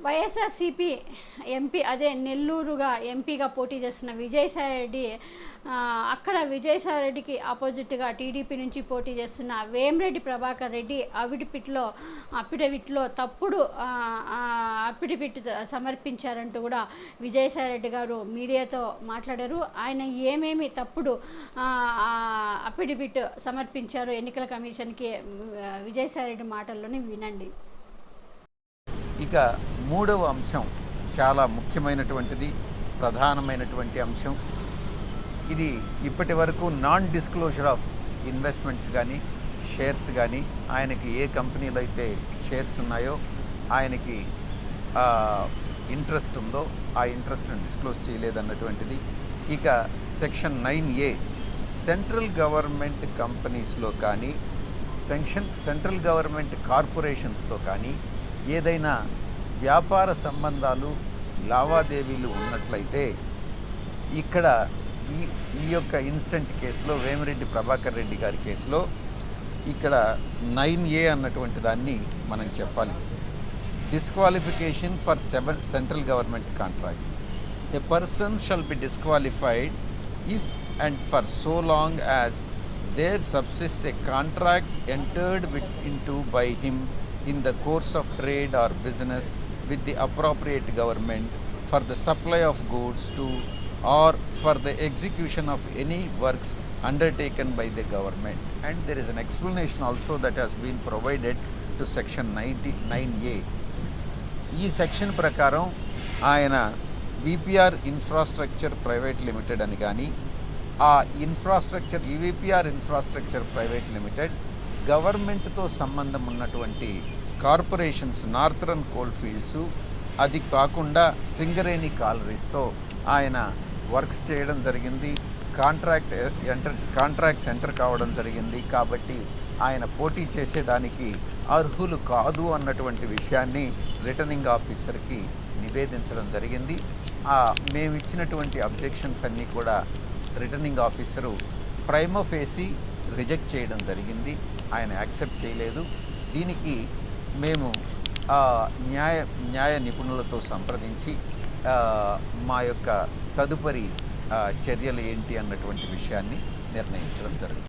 YSRCP MP అదే నెల్లూరుగా ఎంపీగా పోటీ చేస్తున్న విజయసాయిరెడ్డి అక్కడ విజయసాయిరెడ్డికి ఆపోజిట్గా టీడీపీ నుంచి పోటీ చేస్తున్న వేమిరెడ్డి ప్రభాకర్ రెడ్డి అఫిడవిట్లో తప్పుడు అఫిడవిట్ సమర్పించారంటూ కూడా విజయసాయిరెడ్డి గారు మీడియాతో మాట్లాడారు. ఆయన ఏమేమి తప్పుడు అఫిడవిట్ సమర్పించారో ఎన్నికల కమిషన్కి విజయసాయిరెడ్డి మాటల్లోనే వినండి. ఇక మూడవ అంశం చాలా ముఖ్యమైనటువంటిది, ప్రధానమైనటువంటి అంశం. ఇది ఇప్పటి వరకు నాన్ డిస్క్లోజర్ ఆఫ్ ఇన్వెస్ట్మెంట్స్ కానీ షేర్స్ కానీ, ఆయనకి ఏ కంపెనీలో అయితే షేర్స్ ఉన్నాయో, ఆయనకి ఇంట్రెస్ట్ ఉందో ఆ ఇంట్రెస్ట్ని డిస్క్లోజ్ చేయలేదన్నటువంటిది. ఇక సెక్షన్ 9A సెంట్రల్ గవర్నమెంట్ కంపెనీస్లో కానీ సెంట్రల్ గవర్నమెంట్ కార్పొరేషన్స్తో కానీ ఏదైనా వ్యాపార సంబంధాలు లావాదేవీలు ఉన్నట్లయితే ఇక్కడ ఈ యొక్క ఇన్స్టెంట్ కేసులో వేమిరెడ్డి ప్రభాకర్ రెడ్డి గారి కేసులో ఇక్కడ 9A అన్నటువంటి దాన్ని మనం చెప్పాలి. Disqualification for central government contract. A person shall be disqualified if and for so long as there subsist a contract entered into by him in the course of trade or business with the appropriate government for the supply of goods to or for the execution of any works undertaken by the government. And there is an explanation also that has been provided to section 9A. ఈ section ప్రకారం ఆయన VPR infrastructure private limited అని కానీ ఆ VPR infrastructure private limited గవర్నమెంట్తో సంబంధం ఉన్నటువంటి corporations, northern coal fields, అది కాకుండా సింగరేణి కాలరీస్తో ఆయన వర్క్స్ చేయడం జరిగింది. కాంట్రాక్ట్స్ ఎంటర్ కావడం జరిగింది. కాబట్టి ఆయన పోటీ చేసేదానికి అర్హులు కాదు అన్నటువంటి విషయాన్ని రిటర్నింగ్ ఆఫీసర్కి నివేదించడం జరిగింది. మేము ఇచ్చినటువంటి అబ్జెక్షన్స్ అన్నీ కూడా returning officer prima facie reject చేయడం జరిగింది. ఆయన యాక్సెప్ట్ చేయలేదు. దీనికి మేము న్యాయ నిపుణులతో సంప్రదించి మా యొక్క తదుపరి చర్యలు ఏంటి అన్నటువంటి విషయాన్ని నిర్ణయించడం జరుగుతుంది.